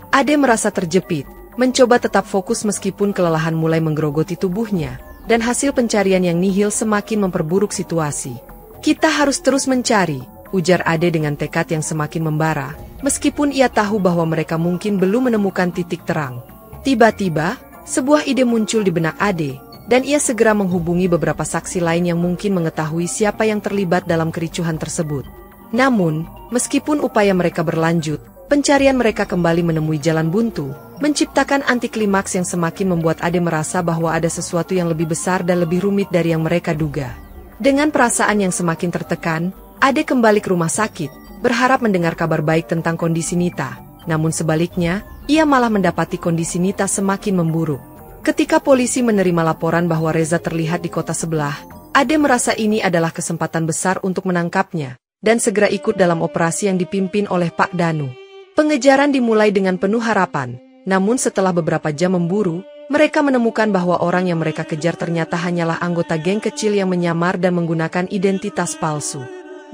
Ade merasa terjepit, mencoba tetap fokus meskipun kelelahan mulai menggerogoti tubuhnya, dan hasil pencarian yang nihil semakin memperburuk situasi. "Kita harus terus mencari," ujar Ade dengan tekad yang semakin membara, meskipun ia tahu bahwa mereka mungkin belum menemukan titik terang. Tiba-tiba, sebuah ide muncul di benak Ade, dan ia segera menghubungi beberapa saksi lain yang mungkin mengetahui siapa yang terlibat dalam kericuhan tersebut. Namun, meskipun upaya mereka berlanjut, Pencarian mereka kembali menemui jalan buntu, menciptakan antiklimaks yang semakin membuat Ade merasa bahwa ada sesuatu yang lebih besar dan lebih rumit dari yang mereka duga. Dengan perasaan yang semakin tertekan, Ade kembali ke rumah sakit, berharap mendengar kabar baik tentang kondisi Nita. Namun sebaliknya, ia malah mendapati kondisi Nita semakin memburuk. Ketika polisi menerima laporan bahwa Reza terlihat di kota sebelah, Ade merasa ini adalah kesempatan besar untuk menangkapnya, dan segera ikut dalam operasi yang dipimpin oleh Pak Danu. Pengejaran dimulai dengan penuh harapan, namun setelah beberapa jam memburu, mereka menemukan bahwa orang yang mereka kejar ternyata hanyalah anggota geng kecil yang menyamar dan menggunakan identitas palsu.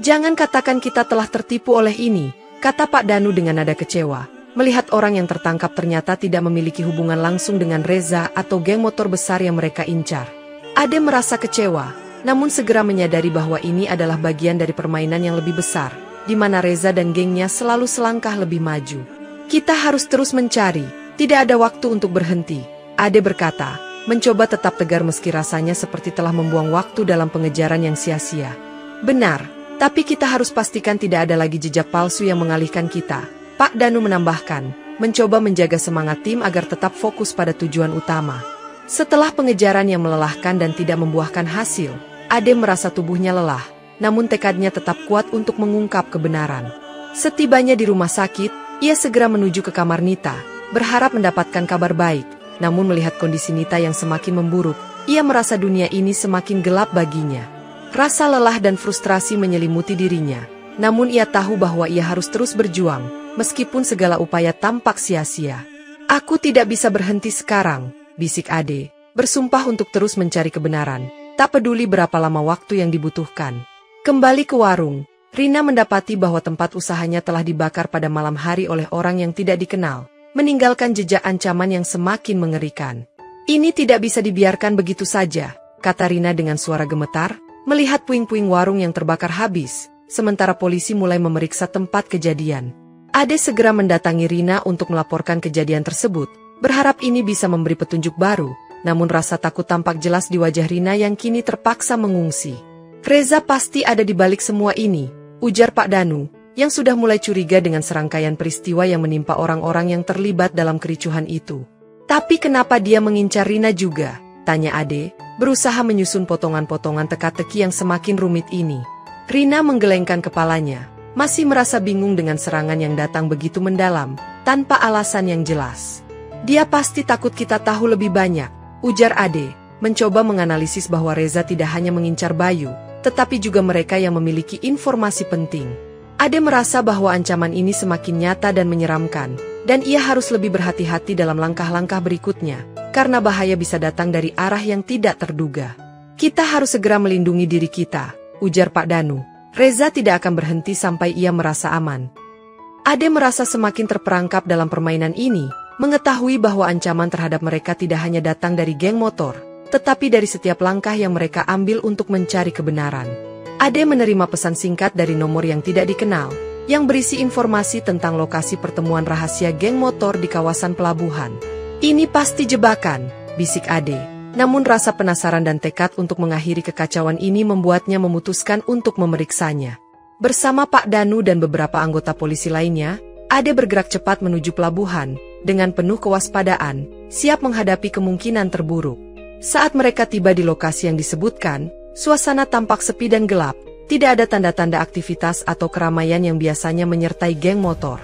"Jangan katakan kita telah tertipu oleh ini," kata Pak Danu dengan nada kecewa, melihat orang yang tertangkap ternyata tidak memiliki hubungan langsung dengan Reza atau geng motor besar yang mereka incar. Ade merasa kecewa, namun segera menyadari bahwa ini adalah bagian dari permainan yang lebih besar, di mana Reza dan gengnya selalu selangkah lebih maju. "Kita harus terus mencari, tidak ada waktu untuk berhenti," Ade berkata, mencoba tetap tegar meski rasanya seperti telah membuang waktu dalam pengejaran yang sia-sia. "Benar, tapi kita harus pastikan tidak ada lagi jejak palsu yang mengalihkan kita," Pak Danu menambahkan, mencoba menjaga semangat tim agar tetap fokus pada tujuan utama. Setelah pengejaran yang melelahkan dan tidak membuahkan hasil, Ade merasa tubuhnya lelah, namun tekadnya tetap kuat untuk mengungkap kebenaran. Setibanya di rumah sakit, ia segera menuju ke kamar Nita, berharap mendapatkan kabar baik, namun melihat kondisi Nita yang semakin memburuk, ia merasa dunia ini semakin gelap baginya. Rasa lelah dan frustrasi menyelimuti dirinya, namun ia tahu bahwa ia harus terus berjuang, meskipun segala upaya tampak sia-sia. "Aku tidak bisa berhenti sekarang," bisik Ade, bersumpah untuk terus mencari kebenaran, tak peduli berapa lama waktu yang dibutuhkan. Kembali ke warung, Rina mendapati bahwa tempat usahanya telah dibakar pada malam hari oleh orang yang tidak dikenal, meninggalkan jejak ancaman yang semakin mengerikan. "Ini tidak bisa dibiarkan begitu saja," kata Rina dengan suara gemetar, melihat puing-puing warung yang terbakar habis, sementara polisi mulai memeriksa tempat kejadian. Ade segera mendatangi Rina untuk melaporkan kejadian tersebut, berharap ini bisa memberi petunjuk baru, namun rasa takut tampak jelas di wajah Rina yang kini terpaksa mengungsi. "Reza pasti ada di balik semua ini," ujar Pak Danu, yang sudah mulai curiga dengan serangkaian peristiwa yang menimpa orang-orang yang terlibat dalam kericuhan itu. "Tapi kenapa dia mengincar Rina juga?" tanya Ade, berusaha menyusun potongan-potongan teka-teki yang semakin rumit ini. Rina menggelengkan kepalanya, masih merasa bingung dengan serangan yang datang begitu mendalam, tanpa alasan yang jelas. "Dia pasti takut kita tahu lebih banyak," ujar Ade, mencoba menganalisis bahwa Reza tidak hanya mengincar Bayu, tetapi juga mereka yang memiliki informasi penting. Ade merasa bahwa ancaman ini semakin nyata dan menyeramkan, dan ia harus lebih berhati-hati dalam langkah-langkah berikutnya, karena bahaya bisa datang dari arah yang tidak terduga. "Kita harus segera melindungi diri kita," ujar Pak Danu. "Reza tidak akan berhenti sampai ia merasa aman." Ade merasa semakin terperangkap dalam permainan ini, mengetahui bahwa ancaman terhadap mereka tidak hanya datang dari geng motor, tetapi dari setiap langkah yang mereka ambil untuk mencari kebenaran. Ade menerima pesan singkat dari nomor yang tidak dikenal, yang berisi informasi tentang lokasi pertemuan rahasia geng motor di kawasan pelabuhan. "Ini pasti jebakan," bisik Ade. Namun rasa penasaran dan tekad untuk mengakhiri kekacauan ini membuatnya memutuskan untuk memeriksanya. Bersama Pak Danu dan beberapa anggota polisi lainnya, Ade bergerak cepat menuju pelabuhan, dengan penuh kewaspadaan, siap menghadapi kemungkinan terburuk. Saat mereka tiba di lokasi yang disebutkan, suasana tampak sepi dan gelap, tidak ada tanda-tanda aktivitas atau keramaian yang biasanya menyertai geng motor.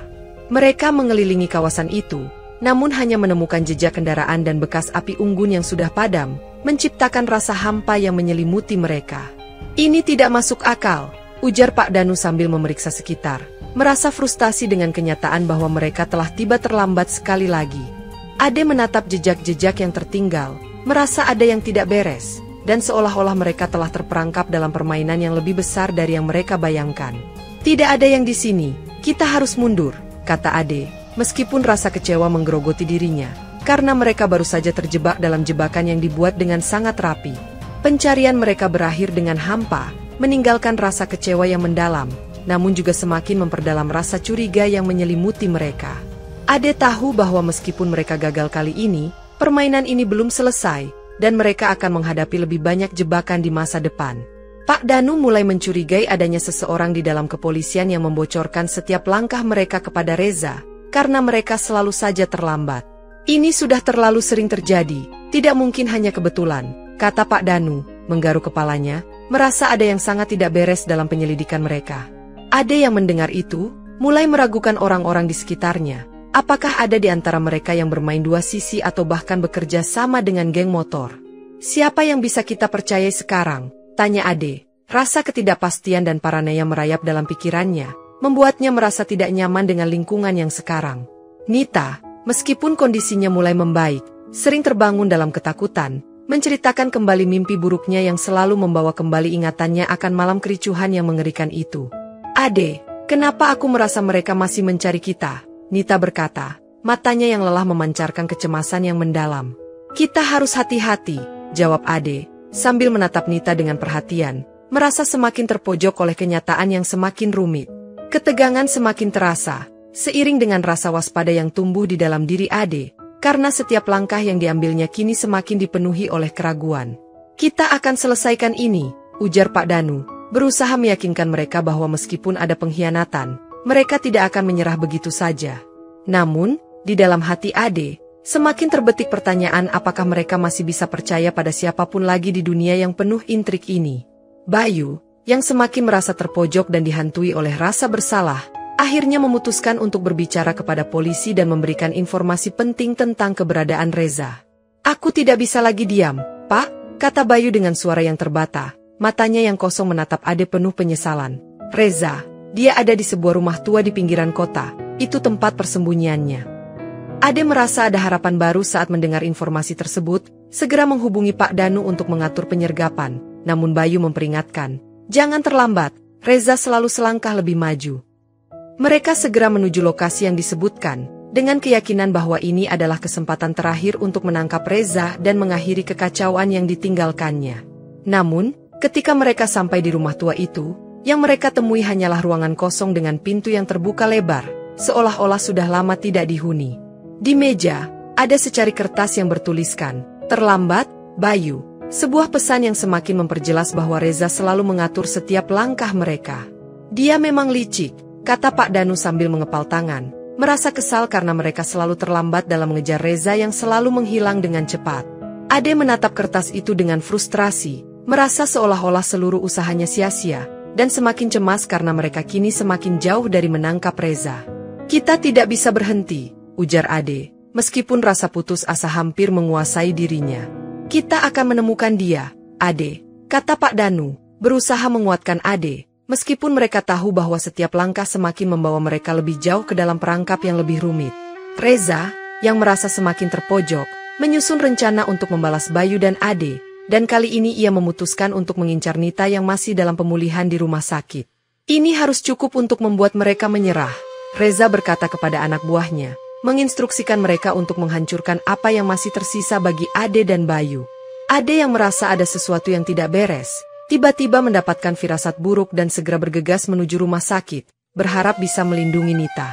Mereka mengelilingi kawasan itu, namun hanya menemukan jejak kendaraan dan bekas api unggun yang sudah padam, menciptakan rasa hampa yang menyelimuti mereka. "Ini tidak masuk akal," ujar Pak Danu sambil memeriksa sekitar, merasa frustasi dengan kenyataan bahwa mereka telah tiba terlambat sekali lagi. Ade menatap jejak-jejak yang tertinggal, merasa ada yang tidak beres, dan seolah-olah mereka telah terperangkap dalam permainan yang lebih besar dari yang mereka bayangkan. "Tidak ada yang di sini, kita harus mundur," kata Ade, meskipun rasa kecewa menggerogoti dirinya, karena mereka baru saja terjebak dalam jebakan yang dibuat dengan sangat rapi. Pencarian mereka berakhir dengan hampa, meninggalkan rasa kecewa yang mendalam, namun juga semakin memperdalam rasa curiga yang menyelimuti mereka. Ade tahu bahwa meskipun mereka gagal kali ini, permainan ini belum selesai, dan mereka akan menghadapi lebih banyak jebakan di masa depan. Pak Danu mulai mencurigai adanya seseorang di dalam kepolisian yang membocorkan setiap langkah mereka kepada Reza, karena mereka selalu saja terlambat. Ini sudah terlalu sering terjadi, tidak mungkin hanya kebetulan, kata Pak Danu, menggaruk kepalanya, merasa ada yang sangat tidak beres dalam penyelidikan mereka. Ade yang mendengar itu, mulai meragukan orang-orang di sekitarnya. Apakah ada di antara mereka yang bermain dua sisi atau bahkan bekerja sama dengan geng motor? Siapa yang bisa kita percayai sekarang? Tanya Ade. Rasa ketidakpastian dan paranoia merayap dalam pikirannya, membuatnya merasa tidak nyaman dengan lingkungan yang sekarang. Nita, meskipun kondisinya mulai membaik, sering terbangun dalam ketakutan, menceritakan kembali mimpi buruknya yang selalu membawa kembali ingatannya akan malam kericuhan yang mengerikan itu. Ade, kenapa aku merasa mereka masih mencari kita? Nita berkata, matanya yang lelah memancarkan kecemasan yang mendalam. Kita harus hati-hati, jawab Ade, sambil menatap Nita dengan perhatian, merasa semakin terpojok oleh kenyataan yang semakin rumit. Ketegangan semakin terasa, seiring dengan rasa waspada yang tumbuh di dalam diri Ade, karena setiap langkah yang diambilnya kini semakin dipenuhi oleh keraguan. Kita akan selesaikan ini, ujar Pak Danu, berusaha meyakinkan mereka bahwa meskipun ada pengkhianatan, mereka tidak akan menyerah begitu saja. Namun, di dalam hati Ade, semakin terbetik pertanyaan apakah mereka masih bisa percaya pada siapapun lagi di dunia yang penuh intrik ini. Bayu, yang semakin merasa terpojok dan dihantui oleh rasa bersalah, akhirnya memutuskan untuk berbicara kepada polisi dan memberikan informasi penting tentang keberadaan Reza. Aku tidak bisa lagi diam, Pak, kata Bayu dengan suara yang terbata, matanya yang kosong menatap Ade penuh penyesalan. Reza, dia ada di sebuah rumah tua di pinggiran kota, itu tempat persembunyiannya. Ade merasa ada harapan baru saat mendengar informasi tersebut, segera menghubungi Pak Danu untuk mengatur penyergapan, namun Bayu memperingatkan, jangan terlambat, Reza selalu selangkah lebih maju. Mereka segera menuju lokasi yang disebutkan, dengan keyakinan bahwa ini adalah kesempatan terakhir untuk menangkap Reza dan mengakhiri kekacauan yang ditinggalkannya. Namun, ketika mereka sampai di rumah tua itu, yang mereka temui hanyalah ruangan kosong dengan pintu yang terbuka lebar, seolah-olah sudah lama tidak dihuni. Di meja, ada secari kertas yang bertuliskan, terlambat, Bayu. Sebuah pesan yang semakin memperjelas bahwa Reza selalu mengatur setiap langkah mereka. Dia memang licik, kata Pak Danu sambil mengepal tangan, merasa kesal karena mereka selalu terlambat dalam mengejar Reza yang selalu menghilang dengan cepat. Ade menatap kertas itu dengan frustrasi, merasa seolah-olah seluruh usahanya sia-sia, dan semakin cemas karena mereka kini semakin jauh dari menangkap Reza. Kita tidak bisa berhenti, ujar Ade, meskipun rasa putus asa hampir menguasai dirinya. Kita akan menemukan dia, Ade, kata Pak Danu, berusaha menguatkan Ade, meskipun mereka tahu bahwa setiap langkah semakin membawa mereka lebih jauh ke dalam perangkap yang lebih rumit. Reza, yang merasa semakin terpojok, menyusun rencana untuk membalas Bayu dan Ade, dan kali ini ia memutuskan untuk mengincar Nita yang masih dalam pemulihan di rumah sakit. Ini harus cukup untuk membuat mereka menyerah, Reza berkata kepada anak buahnya, menginstruksikan mereka untuk menghancurkan apa yang masih tersisa bagi Ade dan Bayu. Ade yang merasa ada sesuatu yang tidak beres, tiba-tiba mendapatkan firasat buruk dan segera bergegas menuju rumah sakit, berharap bisa melindungi Nita.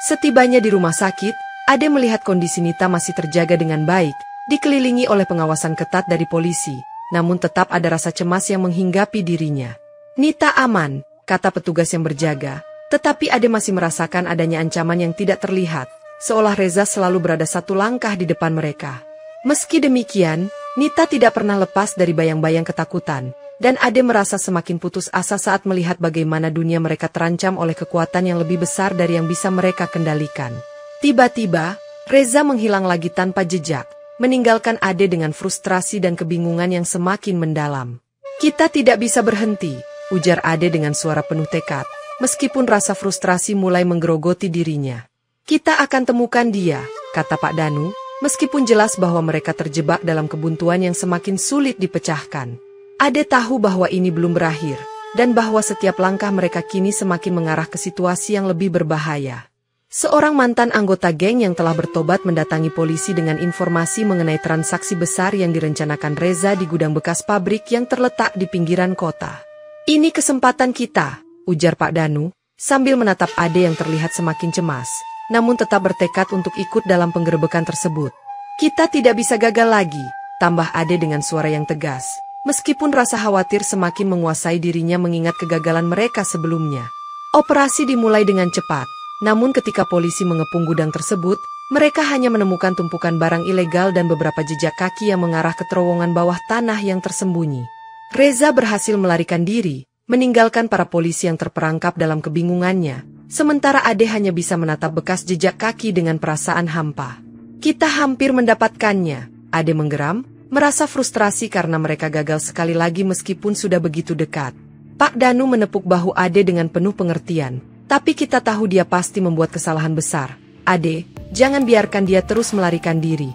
Setibanya di rumah sakit, Ade melihat kondisi Nita masih terjaga dengan baik, dikelilingi oleh pengawasan ketat dari polisi, namun tetap ada rasa cemas yang menghinggapi dirinya. Nita aman, kata petugas yang berjaga, tetapi Ade masih merasakan adanya ancaman yang tidak terlihat, seolah Reza selalu berada satu langkah di depan mereka. Meski demikian, Nita tidak pernah lepas dari bayang-bayang ketakutan, dan Ade merasa semakin putus asa saat melihat bagaimana dunia mereka terancam oleh kekuatan yang lebih besar dari yang bisa mereka kendalikan. Tiba-tiba, Reza menghilang lagi tanpa jejak, meninggalkan Ade dengan frustrasi dan kebingungan yang semakin mendalam. Kita tidak bisa berhenti, ujar Ade dengan suara penuh tekad, meskipun rasa frustrasi mulai menggerogoti dirinya. Kita akan temukan dia, kata Pak Danu, meskipun jelas bahwa mereka terjebak dalam kebuntuan yang semakin sulit dipecahkan. Ade tahu bahwa ini belum berakhir, dan bahwa setiap langkah mereka kini semakin mengarah ke situasi yang lebih berbahaya. Seorang mantan anggota geng yang telah bertobat mendatangi polisi dengan informasi mengenai transaksi besar yang direncanakan Reza di gudang bekas pabrik yang terletak di pinggiran kota. Ini kesempatan kita, ujar Pak Danu, sambil menatap Ade yang terlihat semakin cemas, namun tetap bertekad untuk ikut dalam penggerebekan tersebut. Kita tidak bisa gagal lagi, tambah Ade dengan suara yang tegas, Meskipun rasa khawatir semakin menguasai dirinya mengingat kegagalan mereka sebelumnya. Operasi dimulai dengan cepat, namun ketika polisi mengepung gudang tersebut, mereka hanya menemukan tumpukan barang ilegal dan beberapa jejak kaki yang mengarah ke terowongan bawah tanah yang tersembunyi. Reza berhasil melarikan diri, meninggalkan para polisi yang terperangkap dalam kebingungannya, sementara Ade hanya bisa menatap bekas jejak kaki dengan perasaan hampa. Kita hampir mendapatkannya, Ade menggeram, merasa frustrasi karena mereka gagal sekali lagi meskipun sudah begitu dekat. Pak Danu menepuk bahu Ade dengan penuh pengertian, tapi kita tahu dia pasti membuat kesalahan besar. Ade, jangan biarkan dia terus melarikan diri.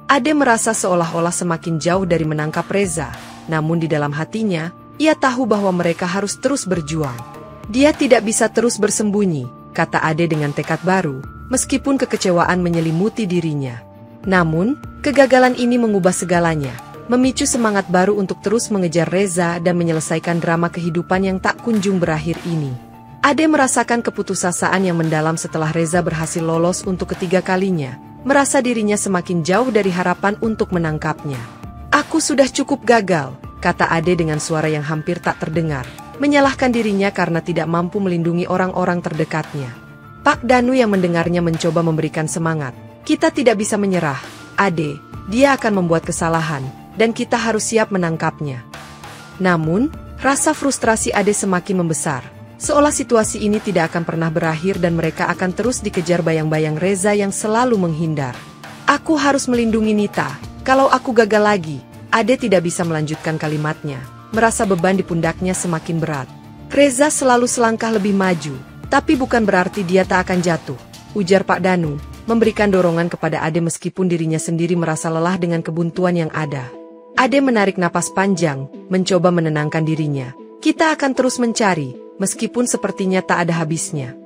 Ade merasa seolah-olah semakin jauh dari menangkap Reza, namun di dalam hatinya, ia tahu bahwa mereka harus terus berjuang. Dia tidak bisa terus bersembunyi, kata Ade dengan tekad baru, meskipun kekecewaan menyelimuti dirinya. Namun, kegagalan ini mengubah segalanya, memicu semangat baru untuk terus mengejar Reza dan menyelesaikan drama kehidupan yang tak kunjung berakhir ini. Ade merasakan keputusasaan yang mendalam setelah Reza berhasil lolos untuk ketiga kalinya, merasa dirinya semakin jauh dari harapan untuk menangkapnya. Aku sudah cukup gagal, kata Ade dengan suara yang hampir tak terdengar, menyalahkan dirinya karena tidak mampu melindungi orang-orang terdekatnya. Pak Danu yang mendengarnya mencoba memberikan semangat. Kita tidak bisa menyerah, Ade, dia akan membuat kesalahan, dan kita harus siap menangkapnya. Namun, rasa frustrasi Ade semakin membesar, seolah situasi ini tidak akan pernah berakhir dan mereka akan terus dikejar bayang-bayang Reza yang selalu menghindar. Aku harus melindungi Nita, kalau aku gagal lagi, Ade tidak bisa melanjutkan kalimatnya, merasa beban di pundaknya semakin berat. Reza selalu selangkah lebih maju, tapi bukan berarti dia tak akan jatuh, ujar Pak Danu, memberikan dorongan kepada Ade meskipun dirinya sendiri merasa lelah dengan kebuntuan yang ada. Ade menarik napas panjang, mencoba menenangkan dirinya. Kita akan terus mencari, meskipun sepertinya tak ada habisnya.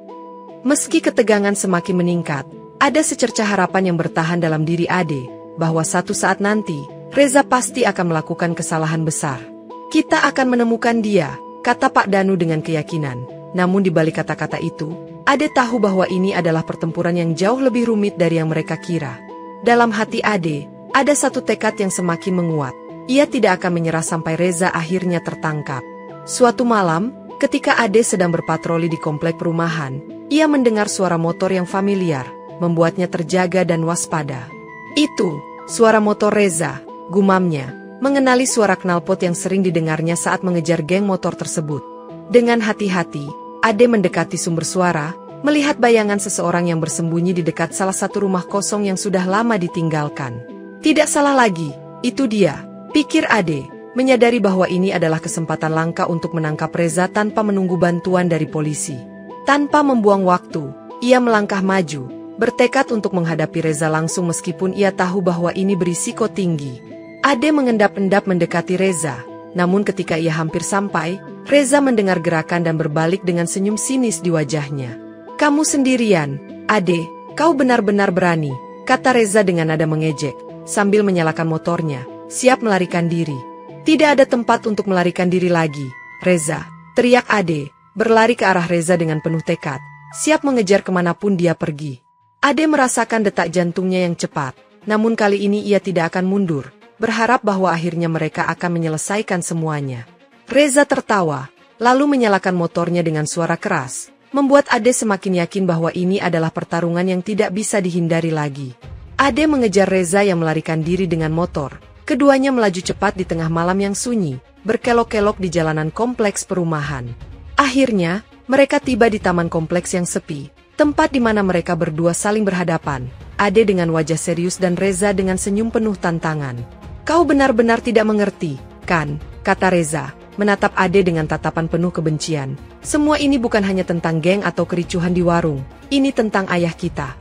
Meski ketegangan semakin meningkat, ada secercah harapan yang bertahan dalam diri Ade, bahwa satu saat nanti, Reza pasti akan melakukan kesalahan besar. Kita akan menemukan dia, kata Pak Danu dengan keyakinan. Namun di balik kata-kata itu, Ade tahu bahwa ini adalah pertempuran yang jauh lebih rumit dari yang mereka kira. Dalam hati Ade, ada satu tekad yang semakin menguat. Ia tidak akan menyerah sampai Reza akhirnya tertangkap. Suatu malam, ketika Ade sedang berpatroli di komplek perumahan, ia mendengar suara motor yang familiar, membuatnya terjaga dan waspada. Itu, suara motor Reza, gumamnya, mengenali suara knalpot yang sering didengarnya saat mengejar geng motor tersebut. Dengan hati-hati, Ade mendekati sumber suara, melihat bayangan seseorang yang bersembunyi di dekat salah satu rumah kosong yang sudah lama ditinggalkan. Tidak salah lagi, itu dia, pikir Ade, menyadari bahwa ini adalah kesempatan langka untuk menangkap Reza tanpa menunggu bantuan dari polisi. Tanpa membuang waktu, ia melangkah maju, bertekad untuk menghadapi Reza langsung meskipun ia tahu bahwa ini berisiko tinggi. Ade mengendap-endap mendekati Reza, namun ketika ia hampir sampai, Reza mendengar gerakan dan berbalik dengan senyum sinis di wajahnya. Kamu sendirian, Ade, kau benar-benar berani, kata Reza dengan nada mengejek, sambil menyalakan motornya, siap melarikan diri. Tidak ada tempat untuk melarikan diri lagi, Reza, teriak Ade, berlari ke arah Reza dengan penuh tekad, siap mengejar kemanapun dia pergi. Ade merasakan detak jantungnya yang cepat, namun kali ini ia tidak akan mundur, berharap bahwa akhirnya mereka akan menyelesaikan semuanya. Reza tertawa, lalu menyalakan motornya dengan suara keras, membuat Ade semakin yakin bahwa ini adalah pertarungan yang tidak bisa dihindari lagi. Ade mengejar Reza yang melarikan diri dengan motor. Keduanya melaju cepat di tengah malam yang sunyi, berkelok-kelok di jalanan kompleks perumahan. Akhirnya, mereka tiba di taman kompleks yang sepi, tempat di mana mereka berdua saling berhadapan. Ade dengan wajah serius dan Reza dengan senyum penuh tantangan. Kau benar-benar tidak mengerti, kan? Kata Reza, menatap Ade dengan tatapan penuh kebencian. Semua ini bukan hanya tentang geng atau kericuhan di warung, ini tentang ayah kita.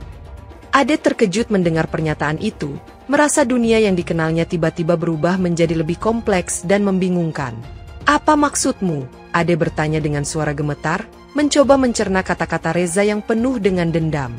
Ade terkejut mendengar pernyataan itu, merasa dunia yang dikenalnya tiba-tiba berubah menjadi lebih kompleks dan membingungkan. Apa maksudmu? Ade bertanya dengan suara gemetar, mencoba mencerna kata-kata Reza yang penuh dengan dendam.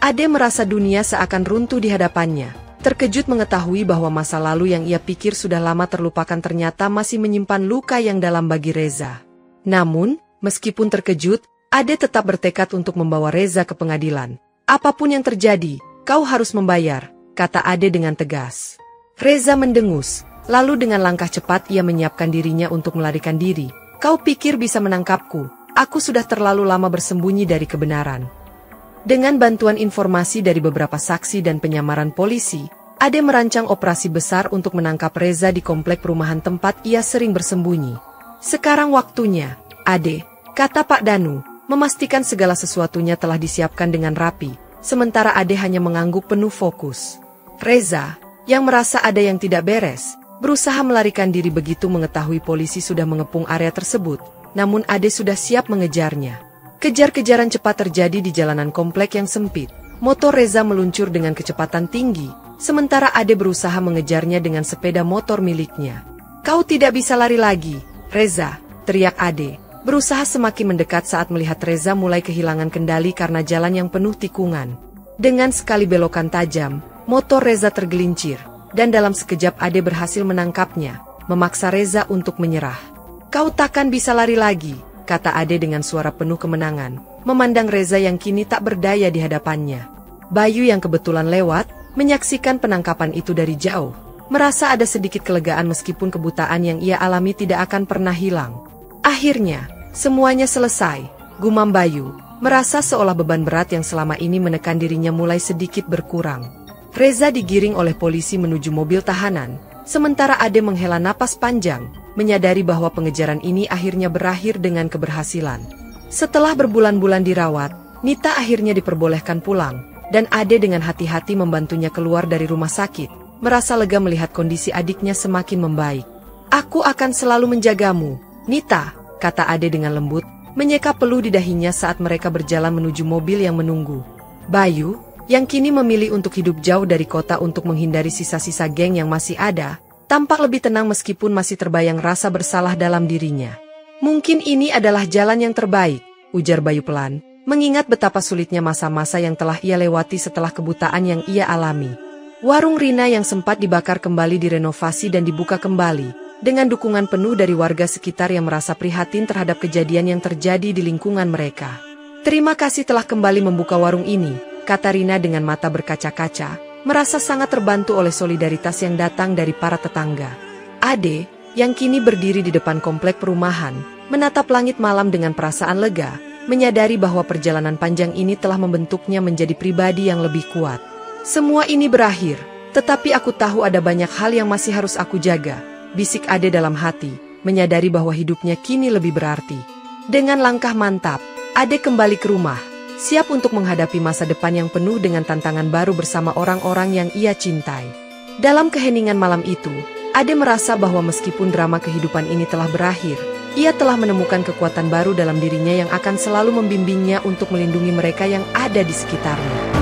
Ade merasa dunia seakan runtuh di hadapannya. Terkejut mengetahui bahwa masa lalu yang ia pikir sudah lama terlupakan ternyata masih menyimpan luka yang dalam bagi Reza. Namun, meskipun terkejut, Ade tetap bertekad untuk membawa Reza ke pengadilan. Apapun yang terjadi, kau harus membayar, kata Ade dengan tegas. Reza mendengus, Lalu dengan langkah cepat ia menyiapkan dirinya untuk melarikan diri. Kau pikir bisa menangkapku? Aku sudah terlalu lama bersembunyi dari kebenaran. Dengan bantuan informasi dari beberapa saksi dan penyamaran polisi, Ade merancang operasi besar untuk menangkap Reza di komplek perumahan tempat ia sering bersembunyi. Sekarang waktunya, Ade, kata Pak Danu, memastikan segala sesuatunya telah disiapkan dengan rapi, sementara Ade hanya mengangguk penuh fokus. Reza, yang merasa ada yang tidak beres, berusaha melarikan diri begitu mengetahui polisi sudah mengepung area tersebut, namun Ade sudah siap mengejarnya. Kejar-kejaran cepat terjadi di jalanan komplek yang sempit. Motor Reza meluncur dengan kecepatan tinggi, sementara Ade berusaha mengejarnya dengan sepeda motor miliknya. Kau tidak bisa lari lagi, Reza, teriak Ade, berusaha semakin mendekat saat melihat Reza mulai kehilangan kendali karena jalan yang penuh tikungan. Dengan sekali belokan tajam, motor Reza tergelincir, dan dalam sekejap Ade berhasil menangkapnya, memaksa Reza untuk menyerah. Kau takkan bisa lari lagi, kata Ade dengan suara penuh kemenangan, memandang Reza yang kini tak berdaya di hadapannya. Bayu yang kebetulan lewat, menyaksikan penangkapan itu dari jauh, merasa ada sedikit kelegaan meskipun kebutaan yang ia alami tidak akan pernah hilang. Akhirnya, semuanya selesai, gumam Bayu, merasa seolah beban berat yang selama ini menekan dirinya mulai sedikit berkurang. Reza digiring oleh polisi menuju mobil tahanan, sementara Ade menghela napas panjang, menyadari bahwa pengejaran ini akhirnya berakhir dengan keberhasilan. Setelah berbulan-bulan dirawat, Nita akhirnya diperbolehkan pulang, dan Ade dengan hati-hati membantunya keluar dari rumah sakit, merasa lega melihat kondisi adiknya semakin membaik. Aku akan selalu menjagamu, Nita, kata Ade dengan lembut, menyeka peluh di dahinya saat mereka berjalan menuju mobil yang menunggu. Bayu, yang kini memilih untuk hidup jauh dari kota untuk menghindari sisa-sisa geng yang masih ada, tampak lebih tenang meskipun masih terbayang rasa bersalah dalam dirinya. Mungkin ini adalah jalan yang terbaik, ujar Bayu pelan, mengingat betapa sulitnya masa-masa yang telah ia lewati setelah kebutaan yang ia alami. Warung Rina yang sempat dibakar kembali direnovasi dan dibuka kembali, dengan dukungan penuh dari warga sekitar yang merasa prihatin terhadap kejadian yang terjadi di lingkungan mereka. Terima kasih telah kembali membuka warung ini, kata Rina dengan mata berkaca-kaca, merasa sangat terbantu oleh solidaritas yang datang dari para tetangga. Ade, yang kini berdiri di depan komplek perumahan, menatap langit malam dengan perasaan lega, menyadari bahwa perjalanan panjang ini telah membentuknya menjadi pribadi yang lebih kuat. Semua ini berakhir, tetapi aku tahu ada banyak hal yang masih harus aku jaga, bisik Ade dalam hati, menyadari bahwa hidupnya kini lebih berarti. Dengan langkah mantap, Ade kembali ke rumah, siap untuk menghadapi masa depan yang penuh dengan tantangan baru bersama orang-orang yang ia cintai. Dalam keheningan malam itu, Ade merasa bahwa meskipun drama kehidupan ini telah berakhir, ia telah menemukan kekuatan baru dalam dirinya yang akan selalu membimbingnya untuk melindungi mereka yang ada di sekitarnya.